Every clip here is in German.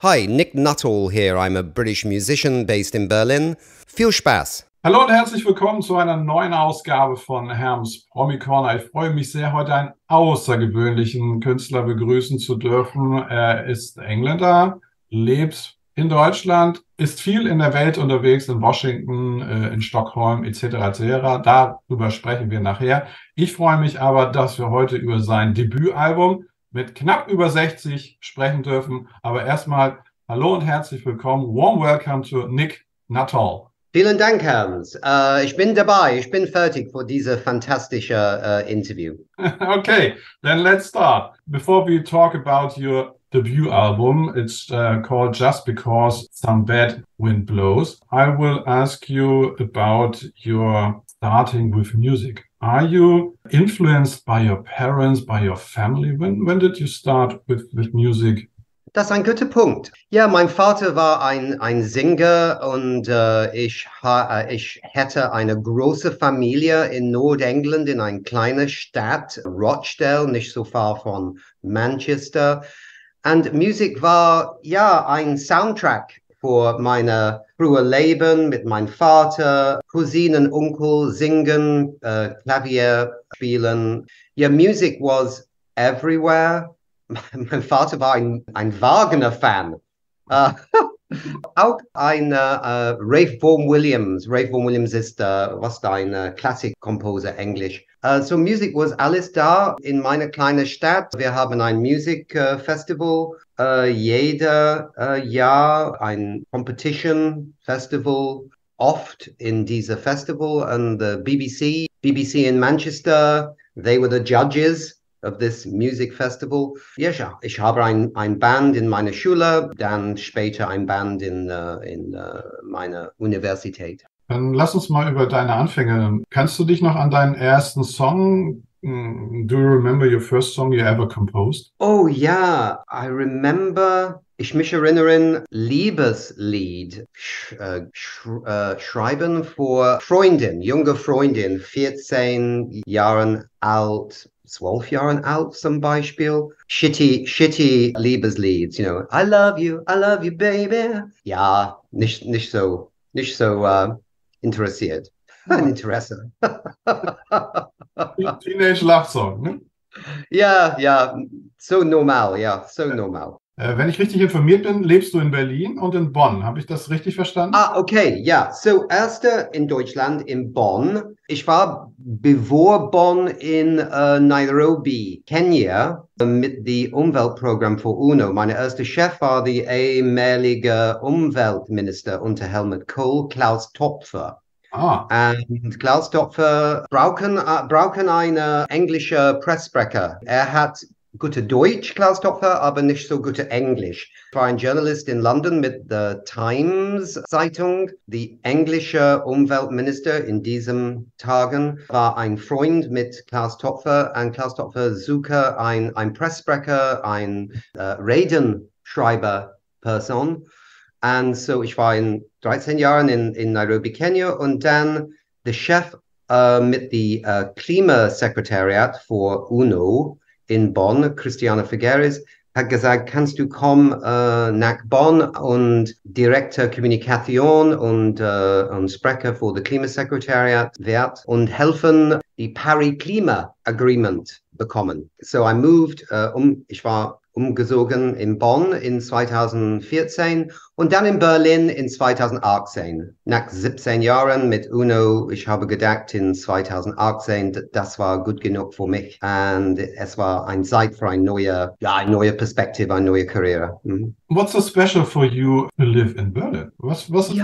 Hi, Nick Nuttall here. I'm a British musician based in Berlin. Viel Spaß! Hallo und herzlich willkommen zu einer neuen Ausgabe von Herms Promi Corner. Ich freue mich sehr, heute einen außergewöhnlichen Künstler begrüßen zu dürfen. Er ist Engländer, lebt in Deutschland, ist viel in der Welt unterwegs, in Washington, in Stockholm etc. etc. Darüber sprechen wir nachher. Ich freue mich aber, dass wir heute über sein Debütalbum mit knapp über 60 sprechen dürfen. Aber erstmal hallo und herzlich willkommen. Warm welcome to Nick Nuttall. Vielen Dank, Herms. Ich bin dabei. Ich bin fertig für diese fantastische Interview. Okay, then let's start. Before we talk about your debut album, it's called Just Because Some Bad Wind Blows. I will ask you about your starting with music. Are you influenced by your parents, by your family? When did you start with music? Das ist ein guter Punkt. Ja, mein Vater war ein Sänger und ich hätte eine große Familie in Nordengland, in einer kleinen Stadt, Rochdale, nicht so far von Manchester. Und Musik war ja ein Soundtrack für mein frühes Leben mit meinem Vater, Cousinen, Onkel, singen, Klavier spielen. Ja, Musik was everywhere. Mein Vater war ein Wagner-Fan. Auch ein Ralph Vaughan Williams. Ralph Vaughan Williams ist ein Klassikkomposer, Englisch. So Musik war alles da in meiner kleinen Stadt. Wir haben ein Musikfestival jeder Jahr, ein Competition Festival, oft in diesem Festival. Und BBC in Manchester, they were the judges of this music festival. Ja, ich habe ein Band in meiner Schule, dann später ein Band in meiner Universität. Dann lass uns mal über deine Anfänge. Kannst du dich noch an deinen ersten Song? Do you remember your first song you ever composed? Oh ja, I remember. Ich mich erinnern, Liebeslied schreiben für Freundin, junge Freundin, 14 Jahren alt. 12 Jahren alt zum Beispiel. Shitty Liebeslieds, you know. I love you, baby. Ja, nicht so interessiert. Interesse. Teenage Love Song, ne? Ja, so normal. Wenn ich richtig informiert bin, lebst du in Berlin und in Bonn. Habe ich das richtig verstanden? Okay, ja. So, erste in Deutschland, in Bonn. Ich war bevor Bonn in Nairobi, Kenia, mit dem Umweltprogramm für UNO. Mein erster Chef war der ehemalige Umweltminister unter Helmut Kohl, Klaus Topfer. Und Klaus Topfer brauchen einen englischen Pressesprecher. Er hat gute Deutsch, Klaus Topfer, aber nicht so gute Englisch. Ich war ein Journalist in London mit der Times Zeitung. Der englische Umweltminister in diesen Tagen war ein Freund mit Klaus Topfer und Klaus Topfer suchte ein Pressesprecher, ein Redenschreiber-Person. Und so ich war in 13 Jahren in Nairobi, Kenia und dann der Chef mit dem Klimasekretariat für UNO in Bonn, Christiane Figueres, hat gesagt, kannst du kommen nach Bonn und Direktor Kommunikation und Sprecher für das Klimasekretariat wird und helfen, die Paris-Klima-Agreement bekommen. So I moved, ich war umgezogen in Bonn in 2014 und dann in Berlin in 2018. Nach 17 Jahren mit UNO, ich habe gedacht in 2018, das war gut genug für mich. Und es war eine Zeit für eine neue Perspektive, eine neue Karriere. What's so special for you to live in Berlin? Was ist Berlin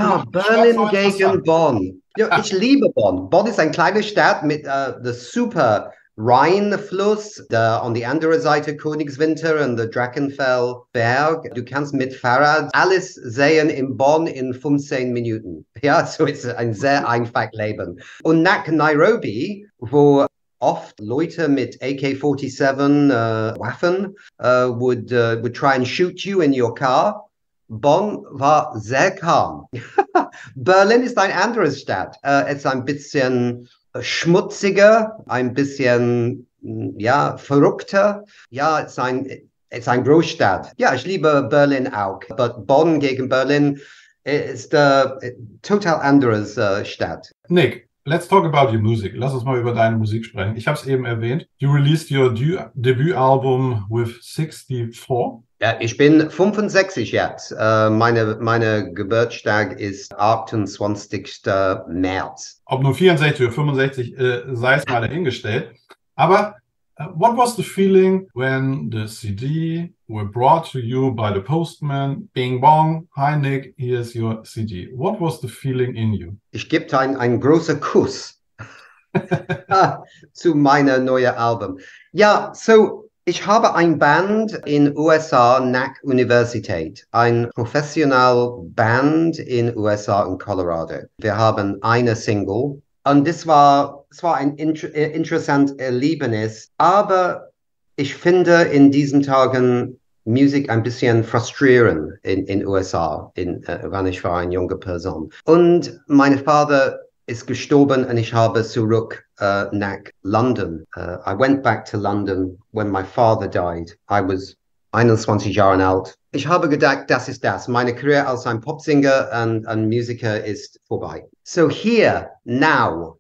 gegen Bonn. Ja, ich liebe Bonn. Bonn ist eine kleine Stadt mit der super Rheinfluss, an die andere Seite Königswinter und der Drachenfellberg. Du kannst mit Fahrrad alles sehen in Bonn in 15 Minuten. Ja, so ist es ein sehr einfaches Leben. Und nach Nairobi, wo oft Leute mit AK-47 Waffen would try and shoot you in your car. Bonn war sehr calm. Berlin ist eine andere Stadt. Es ist ein bisschen schmutziger, ein bisschen verrückter. Ja, es ist ist eine Großstadt. Ja, ich liebe Berlin auch. Aber Bonn gegen Berlin ist total anderes Stadt. Nick, let's talk about your music. Lass uns mal über deine Musik sprechen. Ich habe es eben erwähnt. You released your Debutalbum with 64. Ja, ich bin 65 jetzt. Meine Geburtstag ist 28. März. Ob nur 64 oder 65, sei es mal dahingestellt. Aber what was the feeling when the CD were brought to you by the postman? Bing bong, hi Nick, here's your CD. What was the feeling in you? Ich gebe einen großen Kuss zu meiner neuen Album. Ja, so ich habe ein Band in USA nach Universität, ein professional Band in USA in Colorado. Wir haben eine Single und es war ein interessantes Erlebnis, aber ich finde in diesen Tagen Musik ein bisschen frustrierend in USA, wenn ich war eine junge Person. Und mein Vater ist gestorben und ich habe zurück nach London. I went back to London when my father died. I was 21 Jahre alt. Ich habe gedacht, das ist das. Meine Karriere als ein Popsinger und Musiker ist vorbei. So here, now,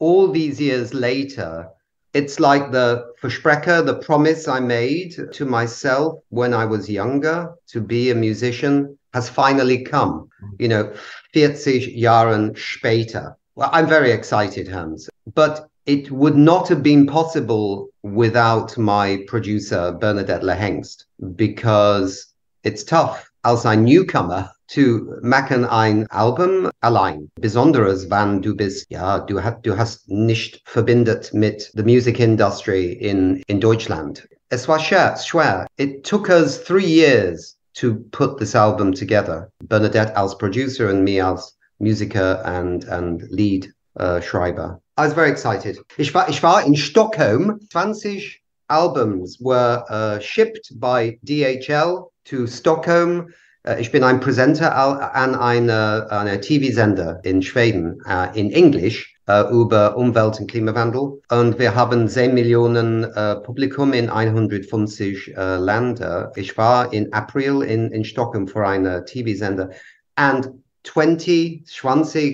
all these years later, it's like the Versprecher, the promise I made to myself when I was younger to be a musician has finally come, 40 Jahre später. Well, I'm very excited, Hans, but it would not have been possible without my producer, Bernadette Lehengst, because it's tough als ein Newcomer zu machen ein Album allein. Besonderes, wenn du bist, du hast nicht verbindet mit the music industry in Deutschland. Es war schwer. It took us 3 years to put this album together. Bernadette als producer and me als Musiker and lead Schreiber. I was very excited. Ich war in Stockholm. 20 albums were shipped by DHL to Stockholm. Ich bin ein Presenter an einer TV-Sender in Schweden, in Englisch, über Umwelt und Klimawandel. Und wir haben 10 Millionen Publikum in 150 Länder. Ich war in April in Stockholm für einen TV-Sender. And 20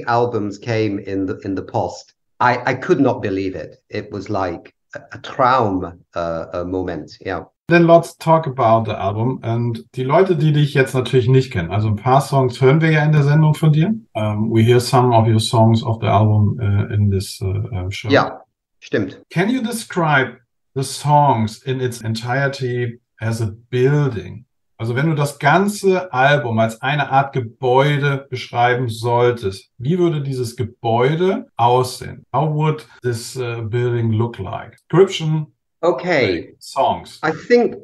albums came in the post. I could not believe it. It was like a Traum moment, yeah. Then let's talk about the album. Und die Leute, die dich jetzt natürlich nicht kennen, also ein paar Songs hören wir ja in der Sendung von dir. We hear some of your songs of the album in this show. Ja, stimmt. Can you describe the songs in its entirety as a building? Also wenn du das ganze Album als eine Art Gebäude beschreiben solltest, wie würde dieses Gebäude aussehen? How would this building look like? Description. Okay. Songs. I think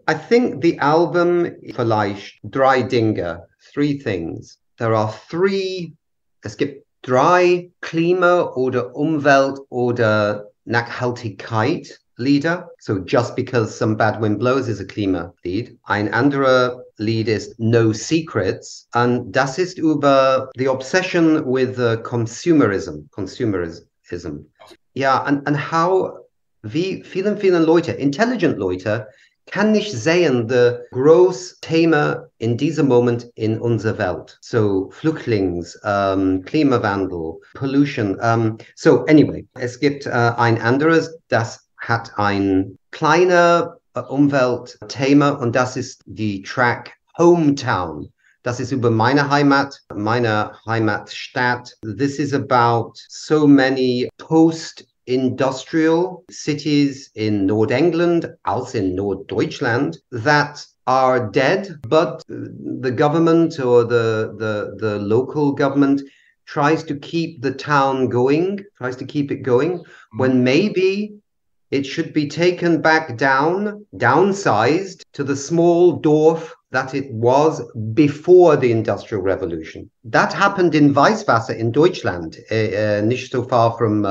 the album vielleicht 3 Dinge, 3 things. There are 3, es gibt 3 Klima- oder Umwelt- oder Nachhaltigkeit Lieder. So Just Because Some Bad Wind Blows is a Klima-Lied. Ein anderer Lied ist No Secrets. Und das ist über the obsession with consumerism. Ja, and how wie vielen Leute, intelligent Leute, kann nicht sehen, das große Thema in diesem Moment in unserer Welt. So Flüchtlings, Klimawandel, Pollution. So anyway, es gibt ein anderes, das hat ein kleiner Umweltthema und das ist die Track Hometown. Das ist über meine Heimatstadt. This is about so many post-industrial cities in North England, also in North Deutschland, that are dead, but the government or the local government tries to keep the town going, when maybe it should be taken back downsized to the small Dorf that it was before the Industrial Revolution. That happened in Weißwasser in Deutschland, nicht so far from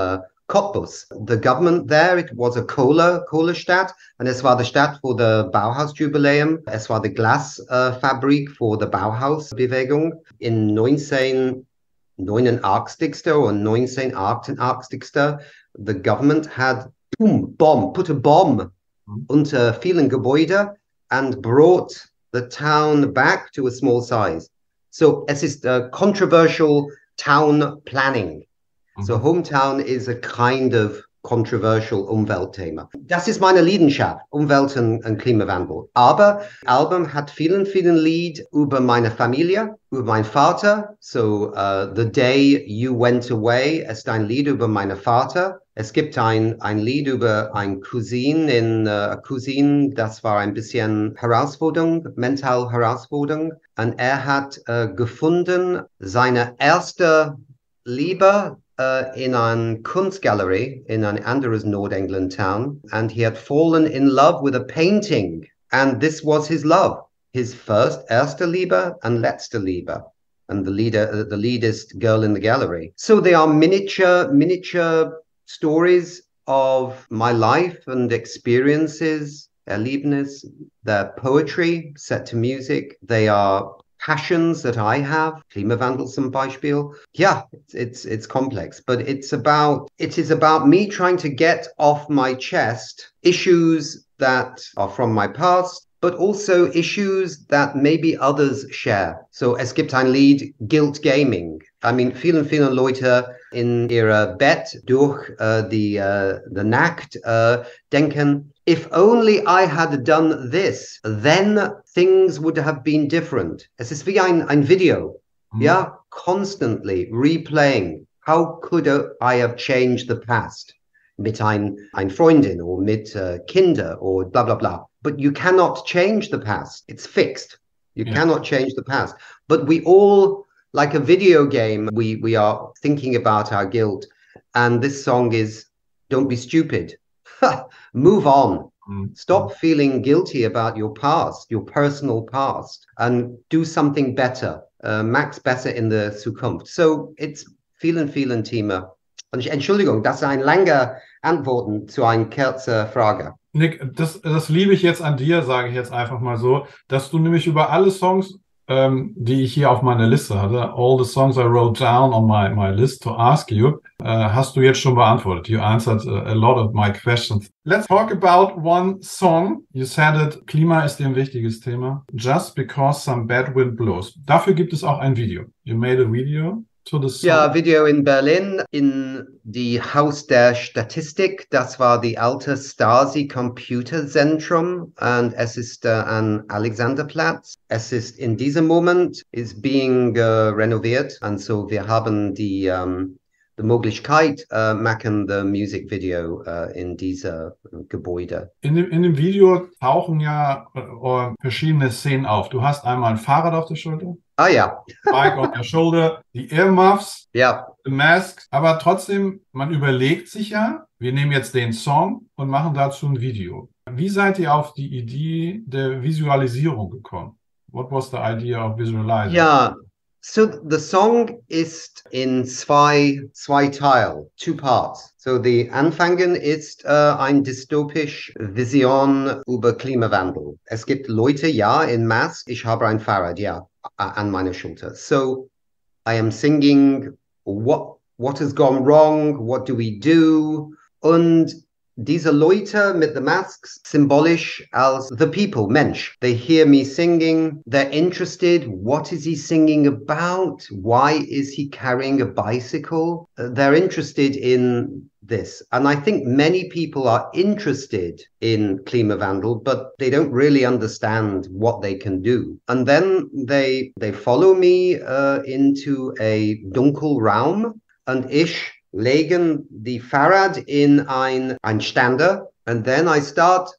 Cottbus. The government there, it was a Kohlestadt, and es war die Stadt für das Bauhausjubiläum. Es war die Glasfabrik für die Bauhausbewegung. In 1989 or 1988, the government had put a bomb unter vielen Gebäuden, and brought the town back to a small size. So es ist controversial town planning. So hometown is a kind of controversial Umweltthema. Das ist meine Leidenschaft, Umwelt und Klimawandel. Aber das Album hat vielen Lied über meine Familie, über meinen Vater. So The Day You Went Away ist ein Lied über meinen Vater. Es gibt ein Lied über ein Cousin Cousin, das war ein bisschen Herausforderung, mental Herausforderung. Und er hat gefunden, seine erste Liebe in eine Kunstgalerie in an anderes Nordengland town, and he had fallen in love with a painting, and this was his love, his erste Liebe and letzte Liebe, and the lead is girl in the gallery. So they are miniature stories of my life and experiences, Erlebnis, they're poetry set to music, they are passions that I have, Klimawandel zum Beispiel. Yeah, it's complex, but it is about me trying to get off my chest issues that are from my past, but also issues that maybe others share. So es gibt ein Lied, Guilt Gaming. I mean, vielen Leute in ihrer Bett durch die Nacht denken, if only I had done this, then things would have been different. Es ist wie ein Video, ja, constantly replaying. How could I have changed the past? Mit ein Freundin or mit Kinder or blah, blah, blah. But you cannot change the past. It's fixed. You cannot change the past. But we all, like a video game, we are thinking about our guilt. And this song is, don't be stupid. Move on. Stop feeling guilty about your past, your personal past, and do something better. Max besser in der Zukunft. So it's vielen Thema. Und Entschuldigung, das ist ein langer Antworten zu einer kurzen Frage. Nick, das liebe ich jetzt an dir, sage ich jetzt einfach mal so, dass du nämlich über alle Songs, die ich hier auf meiner Liste hatte, all the songs I wrote down on my list to ask you, hast du jetzt schon beantwortet. You answered a lot of my questions. Let's talk about one song. You said it, Klima ist dir ein wichtiges Thema. Just because some bad wind blows. Dafür gibt es auch ein Video. You made a video to the song. Ja, Video in Berlin, in die Haus der Statistik. Das war die alte Stasi-Computerzentrum und es ist an Alexanderplatz. Es ist in diesem Moment is being renoviert und so wir haben die Möglichkeit machen the Music Video in dieser Gebäude. In dem Video tauchen ja verschiedene Szenen auf. Du hast einmal ein Fahrrad auf der Schulter. Ah ja. Bike on your shoulder, die Earmuffs, ja. The Mask. Aber trotzdem, man überlegt sich ja, wir nehmen jetzt den Song und machen dazu ein Video. Wie seid ihr auf die Idee der Visualisierung gekommen? What was the idea of visualizing? Ja, so the song ist in zwei Teil, two parts. So the Anfangen ist ein dystopisch Vision über Klimawandel. Es gibt Leute, ja, in Mask, ich habe ein Fahrrad, ja, an meiner Schulter. So I am singing, what has gone wrong, what do we do? Und diese Leute mit the masks, symbolisch als the people, Mensch. They hear me singing, they're interested. What is he singing about? Why is he carrying a bicycle? They're interested in this. And I think many people are interested in Klimawandel, but they don't really understand what they can do. And then they follow me into a dunkel Raum und ich legen die Fahrrad in ein Ständer, and then I start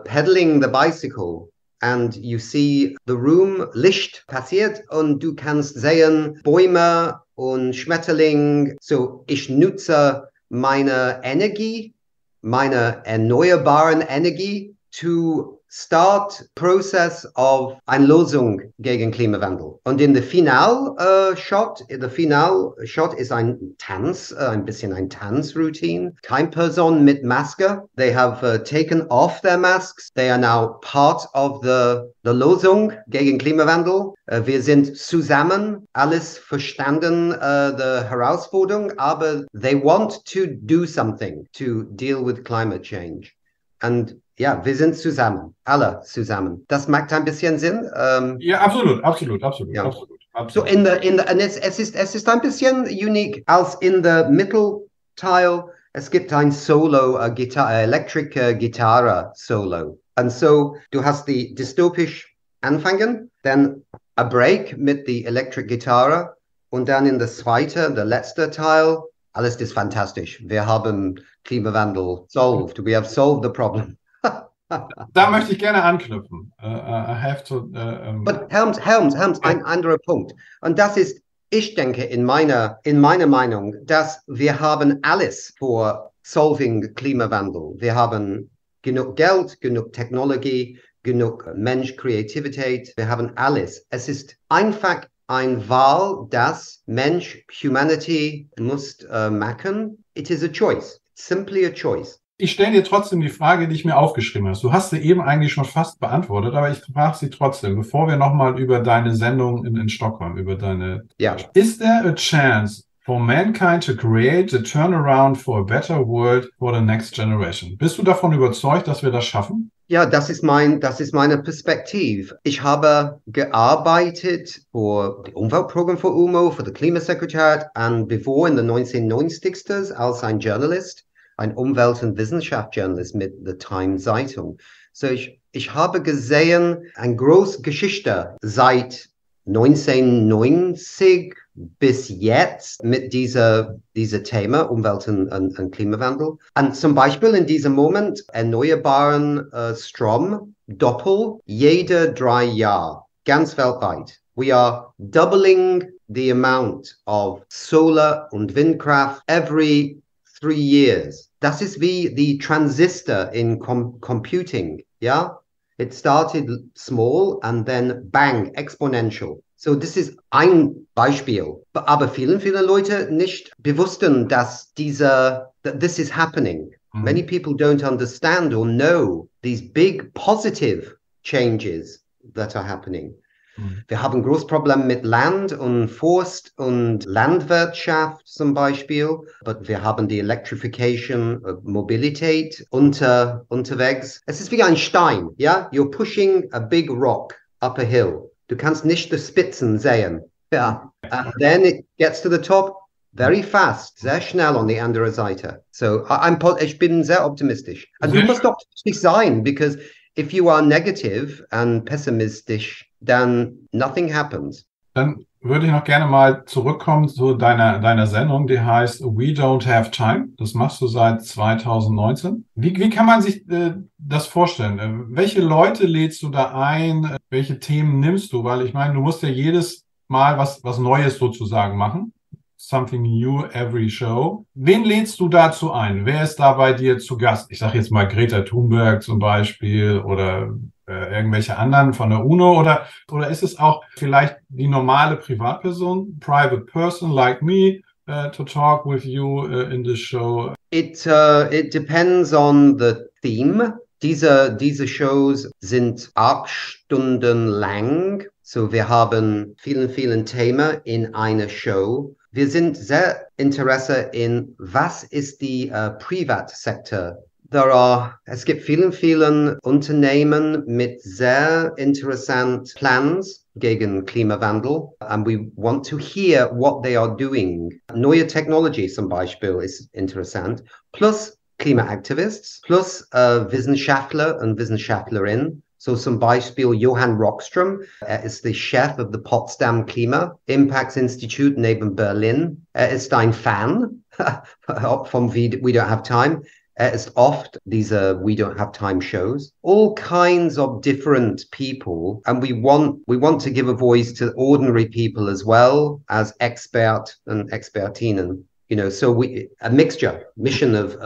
pedaling the bicycle. And you see the room, Licht passiert und du kannst sehen Bäume und Schmetterling. So ich nutze meine Energie, meine erneuerbaren Energie to start process of eine Lösung gegen Klimawandel. Und in the final shot ist ein Tanz, ein bisschen ein Tanzroutine. Keine Person mit Maske. They have taken off their masks. They are now part of the Lösung gegen Klimawandel. Wir sind zusammen, alles verstanden, the Herausforderung, aber they want to do something to deal with climate change. Und ja, wir sind zusammen, alle zusammen. Das macht ein bisschen Sinn. Ja, absolut, absolut, absolut, Ja. absolut, So absolut. und es ist ein bisschen unique, als in der Mittelteil, es gibt ein Solo, Electric Gitarre Solo. Und so, du hast die dystopisch anfangen, dann a Break mit der Electric Gitarre und dann in der letzte Teil, alles ist fantastisch. Wir haben Klimawandel solved. We have solved the problem. Da möchte ich gerne anknüpfen. I have to, But Herms, ein anderer Punkt. Und das ist, ich denke in meiner Meinung, dass wir haben alles für solving Klimawandel. Wir haben genug Geld, genug Technologie, genug Mensch-Kreativität. Wir haben alles. Es ist einfach ein Wahl, das Humanity muss machen. It is a choice. Simply a choice. Ich stelle dir trotzdem die Frage, die ich mir aufgeschrieben habe. Du hast sie eben eigentlich schon fast beantwortet, aber ich frage sie trotzdem, bevor wir nochmal über deine Sendung in Stockholm, über deine... Ja. Is there a chance for mankind to create a turnaround for a better world for the next generation? Bist du davon überzeugt, dass wir das schaffen? Ja, das ist meine Perspektive. Ich habe gearbeitet für das Umweltprogramm für UMO, für das Klimasekretariat und bevor in den 1990s als ein Journalist, ein Umwelt- und Wissenschaftsjournalist mit der Time-Zeitung. So ich habe gesehen eine große Geschichte seit 1990 bis jetzt mit dieser Thema Umwelt- und Klimawandel. Und zum Beispiel in diesem Moment erneuerbaren Strom doppelt jede 3 Jahre, ganz weltweit. We are doubling the amount of solar und Windkraft every 3 years. Das ist wie die Transistor in Computing, ja? It started small and then bang, exponential. So das ist ein Beispiel. Aber viele Leute nicht bewussten, dass that this is happening. Many people don't understand or know these big positive changes that are happening. Wir haben große Probleme mit Land und Forst und Landwirtschaft zum Beispiel. Aber wir haben die Electrification, Mobilität unterwegs. Es ist wie ein Stein, ja? You're pushing a big rock up a hill. Du kannst nicht die Spitzen sehen. Ja. And then it gets to the top very fast, sehr schnell on the andere Seite. So ich bin sehr optimistisch. Und du musst optimistisch sein, because if you are negative and pessimistisch, then nothing happens. Dann würde ich noch gerne mal zurückkommen zu deiner Sendung, die heißt We Don't Have Time. Das machst du seit 2019. Wie kann man sich das vorstellen? Welche Leute lädst du da ein? Welche Themen nimmst du? Weil ich meine, du musst ja jedes Mal was Neues sozusagen machen. Something new every show. Wen lädst du dazu ein? Wer ist da bei dir zu Gast? Ich sage jetzt mal Greta Thunberg zum Beispiel oder irgendwelche anderen von der UNO oder ist es auch vielleicht die normale Privatperson, private person like me, to talk with you in the show? It depends on the theme. Diese Shows sind 8 Stunden lang. So wir haben vielen Themen in einer Show. Wir sind sehr interessiert in, was ist die Privatsektor. Es gibt vielen Unternehmen mit sehr interessanten Plans gegen Klimawandel. And we want to hear what they are doing. Neue Technologie zum Beispiel ist interessant. Plus Klimaaktivists, plus Wissenschaftler und Wissenschaftlerinnen. So zum Beispiel Johann Rockström, ist der Chef of the Potsdam Klima Impacts Institute neben Berlin. Ist ein Fan vom We Don't Have Time. Ist oft diese We Don't Have Time shows. All kinds of different people, and we want to give a voice to ordinary people as well as expert and Expertinnen. You know, so a mission of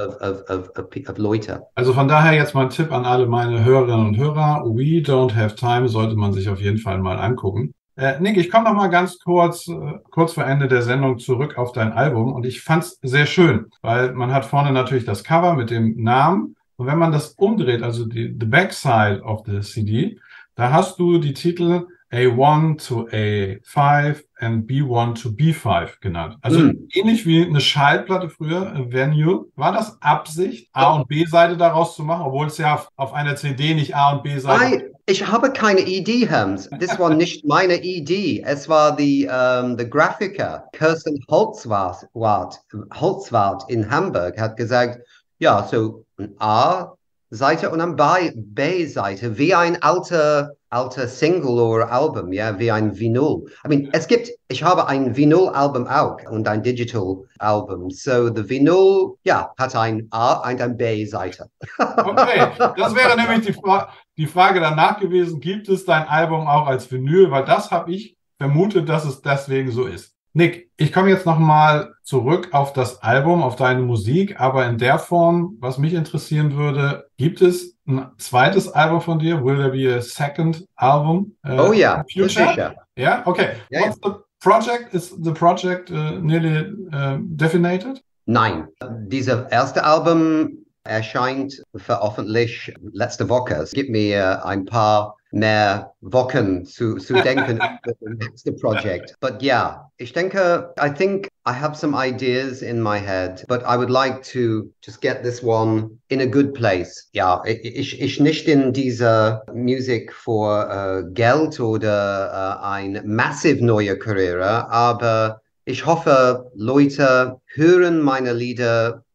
Leute. Also von daher jetzt mal ein Tipp an alle meine Hörerinnen und Hörer. We Don't Have Time sollte man sich auf jeden Fall mal angucken. Nick, ich komme noch mal ganz kurz vor Ende der Sendung zurück auf dein Album und ich fand es sehr schön, weil man hat vorne natürlich das Cover mit dem Namen und wenn man das umdreht, also the backside of the CD, da hast du die Titel A1 to A5 and B1 to B5 genannt. Also ähnlich wie eine Schallplatte früher, Venue. War das Absicht, A- und B-Seite daraus zu machen, obwohl es ja auf einer CD nicht A- und B-Seite... Ich habe keine Idee, Herms. Das war nicht meine Idee. Es war der Grafiker, Kirsten Holzwart in Hamburg, hat gesagt, ja, so ein A-Seite und eine B-Seite, wie ein alter Single oder Album, ja, wie ein Vinyl. Ich habe ein Vinyl-Album auch und ein Digitalbum. So, the Vinyl, ja, hat ein A und eine B-Seite. Okay, das wäre nämlich die Frage danach gewesen, gibt es dein Album auch als Vinyl? Weil das habe ich vermutet, dass es deswegen so ist. Nick, ich komme jetzt nochmal zurück auf das Album, auf deine Musik, aber in der Form, was mich interessieren würde, gibt es ein zweites Album von dir? Will there be a second album? Oh ja, sicher. Ja, okay. Ja, What's the project? Is the project nearly definited? Nein, dieses erste Album erscheint veröffentlicht letzte Woche. Es gibt mir ein paar mehr Wochen zu denken über das nächste Projekt. But yeah, ich denke, I think I have some ideas in my head, but I would like to just get this one in a good place. Ja, ich nicht in dieser Musik für Geld oder eine massiv neue Karriere, aber ich hoffe, Leute hören meine Lieder,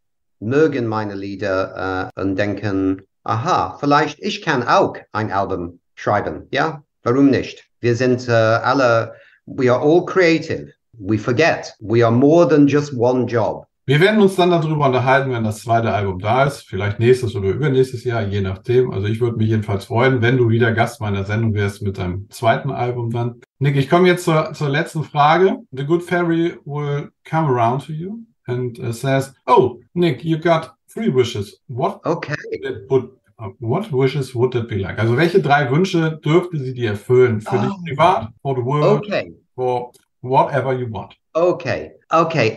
mögen meine Lieder und denken, aha, vielleicht ich kann auch ein Album schreiben. Ja, warum nicht? Wir sind alle, we are all creative. We forget, we are more than just one job. Wir werden uns dann darüber unterhalten, wenn das zweite Album da ist, vielleicht nächstes oder übernächstes Jahr, je nachdem. Also ich würde mich jedenfalls freuen, wenn du wieder Gast meiner Sendung wärst mit deinem zweiten Album dann. Nick, ich komme jetzt zur letzten Frage. The Good Fairy will come around to you and says, oh, Nick, you got 3 wishes. What wishes would that be like? Also welche 3 Wünsche dürfte sie dir erfüllen? Für dich privat, for the world, for whatever you want. Okay.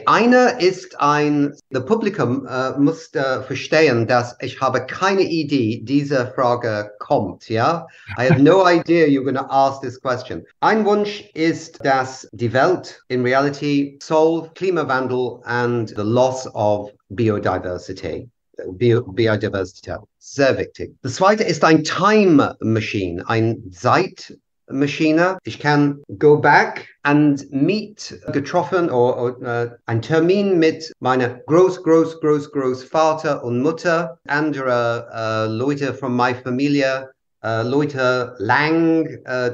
Einer ist das Publikum muss verstehen, dass ich habe keine Idee, diese Frage kommt, ja? I have no idea you're going to ask this question. Ein Wunsch ist, dass die Welt in reality solve Klimawandel and the loss of Biodiversity. Biodiversität. Sehr wichtig. Das zweite ist ein Time Machine, ein Zeitmaschine. Ich kann go back and getroffen oder ein Termin mit meiner Großvater und Mutter, andere Leute von meiner Familie, Leute lang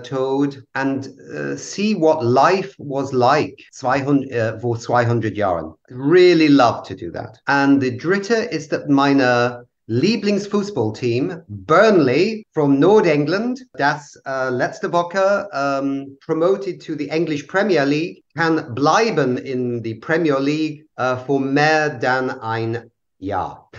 tot, and see what life was like vor 200 Jahren. Really love to do that. And the dritte ist that meine Lieblingsfußballteam, Burnley from Nordengland, das letzte Woche promoted to the English Premier League, kann bleiben in die Premier League für mehr dann ein Jahr.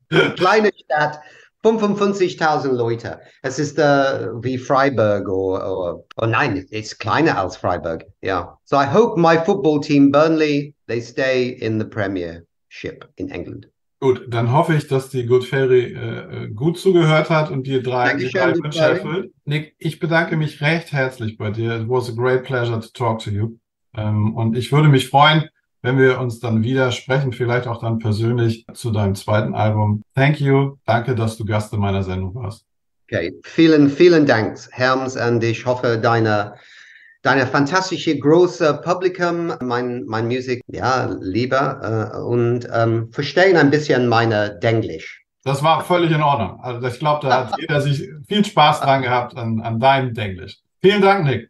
Kleine Stadt, 55.000 Leute. Es ist wie Freiburg oder nein, it's kleiner als Freiburg. Yeah. So I hope my football team, Burnley, they stay in the Premiership in England. Gut, dann hoffe ich, dass die Good Fairy gut zugehört hat und die drei Wünsche erfüllt. Nick, ich bedanke mich recht herzlich bei dir. It was a great pleasure to talk to you. Und ich würde mich freuen, wenn wir uns dann wieder sprechen, vielleicht auch dann persönlich zu deinem zweiten Album. Thank you. Danke, dass du Gast in meiner Sendung warst. Okay, vielen Dank, Herms, und ich hoffe, deine fantastische große Publikum, mein Musik, ja, lieber und verstehen ein bisschen meine Denglisch. Das war völlig in Ordnung. Also ich glaube, da hat jeder sich viel Spaß dran gehabt an deinem Denglisch. Vielen Dank, Nick.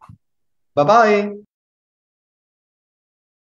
Bye bye.